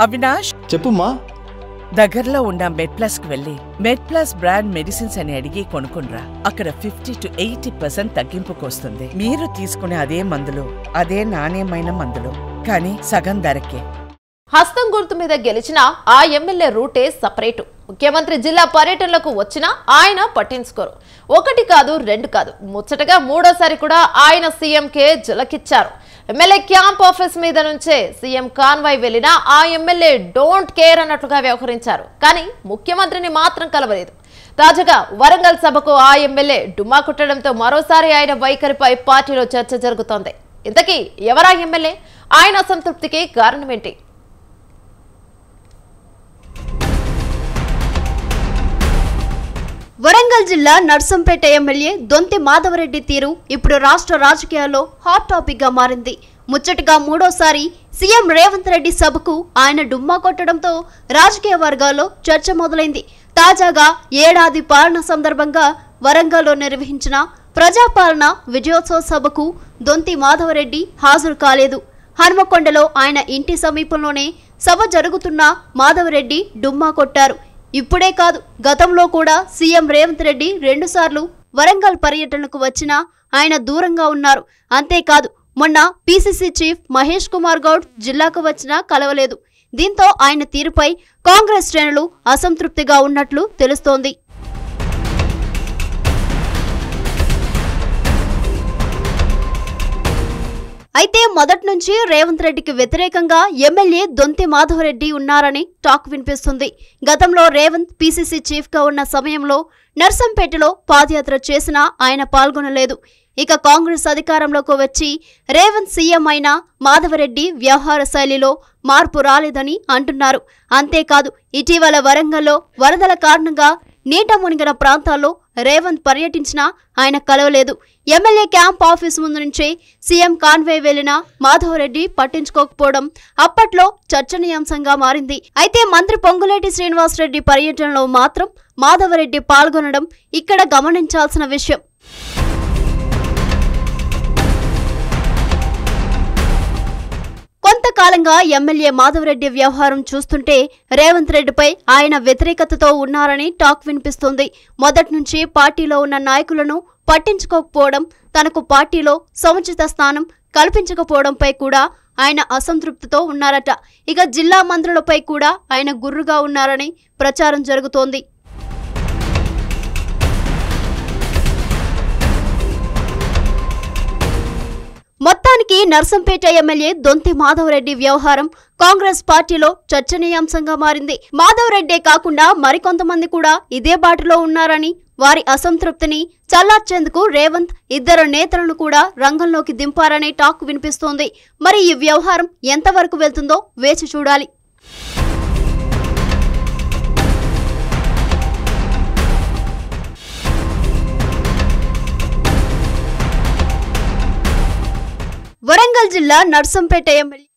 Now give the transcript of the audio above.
అవినాష్ చెప్పుమా. దగ్గరలో ఉన్న మెడ్ప్లస్ కు వెళ్ళి మెడ్ప్లస్ బ్రాండ్ మెడిసిన్స్ అని అడిగి కొనుక్కునరా. అక్కడ 50 to 80% తగ్గింపుకు వస్తుంది. మీరు తీసుకునే అదే మందులు, అదే నాణ్యమైన మందులు, కానీ సగం ధరకే. హస్తం గుర్తు మీద గెలిచిన ఆ ఎమ్మెల్యే రూటే సపరేటు. ముఖ్యమంత్రి జిల్లా పర్యటనలకు వచ్చినా ఆయన పట్టించుకోరు. ఒకటి కాదు, రెండు కాదు, ముచ్చటగా మూడోసారి కూడా ఆయన సీఎంకే జలకిచ్చారు. ఎమ్మెల్యే క్యాంప్ ఆఫీస్ మీద నుంచే సీఎం కాన్వాయ్ వెళ్లినా ఆ ఎమ్మెల్యే డోంట్ కేర్ అన్నట్లుగా వ్యవహరించారు. కానీ ముఖ్యమంత్రిని మాత్రం కలవలేదు. తాజాగా వరంగల్ సభకు ఆ ఎమ్మెల్యే డుమ్మా కుట్టడంతో మరోసారి ఆయన వైఖరిపై పార్టీలో చర్చ జరుగుతోంది. ఇంతకీ ఎవరా ఎమ్మెల్యే? ఆయన అసంతృప్తికి కారణమేంటి? వరంగల్ జిల్లా నర్సంపేట ఎమ్మెల్యే దొంతి మాధవరెడ్డి తీరు ఇప్పుడు రాష్ట్ర రాజకీయాల్లో హాట్ టాపిక్ గా మారింది. ముచ్చటగా మూడోసారి సీఎం రేవంత్ రెడ్డి సభకు ఆయన డుమ్మా కొట్టడంతో రాజకీయ వర్గాల్లో చర్చ మొదలైంది. తాజాగా ఏడాది పాలన సందర్భంగా వరంగల్లో నిర్వహించిన ప్రజాపాలన విజయోత్సవ సభకు దొంతి మాధవరెడ్డి హాజరు కాలేదు. హనుమకొండలో ఆయన ఇంటి సమీపంలోనే సభ జరుగుతున్న మాధవరెడ్డి డుమ్మా కొట్టారు. ఇప్పుడే కాదు, గతంలో కూడా సీఎం రేవంత్ రెడ్డి 2 సార్లు వరంగల్ పర్యటనకు వచ్చినా ఆయన దూరంగా ఉన్నారు. అంతేకాదు, మొన్న పీసీసీ చీఫ్ మహేష్ కుమార్ గౌడ్ జిల్లాకు వచ్చినా కలవలేదు. దీంతో ఆయన తీరుపై కాంగ్రెస్ శ్రేణులు అసంతృప్తిగా ఉన్నట్లు తెలుస్తోంది. అయితే మొదటి నుంచి రేవంత్ రెడ్డికి వ్యతిరేకంగా ఎమ్మెల్యే దొంతి మాధవరెడ్డి ఉన్నారని టాక్ వినిపిస్తుంది. గతంలో రేవంత్ పీసీసీ చీఫ్ గా ఉన్న సమయంలో నర్సంపేటలో పాదయాత్ర చేసినా ఆయన పాల్గొనలేదు. ఇక కాంగ్రెస్ అధికారంలోకి వచ్చి రేవంత్ సీఎం అయిన మాధవరెడ్డి వ్యవహార శైలిలో మార్పు రాలేదని అంటున్నారు. అంతేకాదు, ఇటీవల వరంగల్లో వరదల కారణంగా నీట మునిగిన ప్రాంతాల్లో రేవంత్ పర్యటించినా ఆయన కలవలేదు. ఎమ్మెల్యే క్యాంప్ ఆఫీస్ ముందు నుంచే సీఎం కాన్వే వెళ్లిన మాధవరెడ్డి పట్టించుకోకపోవడం అప్పట్లో చర్చనీయాంశంగా మారింది. అయితే మంత్రి పొంగులేటి శ్రీనివాసరెడ్డి పర్యటనలో మాత్రం మాధవరెడ్డి పాల్గొనడం ఇక్కడ గమనించాల్సిన విషయం. కొంతకాలంగా ఎమ్మెల్యే మాధవరెడ్డి వ్యవహారం చూస్తుంటే రేవంత్ రెడ్డిపై ఆయన వ్యతిరేకతతో ఉన్నారని టాక్ వినిపిస్తుంది. మొదటి నుంచి పార్టీలో ఉన్న నాయకులను పట్టించుకోకపోవడం, తనకు పార్టీలో సముచిత స్థానం కల్పించకపోవడంపై కూడా ఆయన అసంతృప్తితో ఉన్నారట. ఇక జిల్లా మంత్రులపై కూడా ఆయన గుర్రుగా ఉన్నారని ప్రచారం జరుగుతోంది. మొత్తానికి నర్సంపేట ఎమ్మెల్యే దొంతి మాధవరెడ్డి వ్యవహారం కాంగ్రెస్ పార్టీలో చర్చనీయాంశంగా మారింది. మాధవరెడ్డే కాకుండా మరికొంతమంది కూడా ఇదే బాటలో ఉన్నారని, వారి అసంతృప్తిని చల్లార్చేందుకు రేవంత్ 2 నేతలను కూడా రంగంలోకి దింపారనే టాక్ వినిపిస్తోంది. మరి ఈ వ్యవహారం ఎంతవరకు వెళ్తుందో వేచి చూడాలి. వరంగల్ జిల్లా నర్సంపేట ఎమ్మెల్యే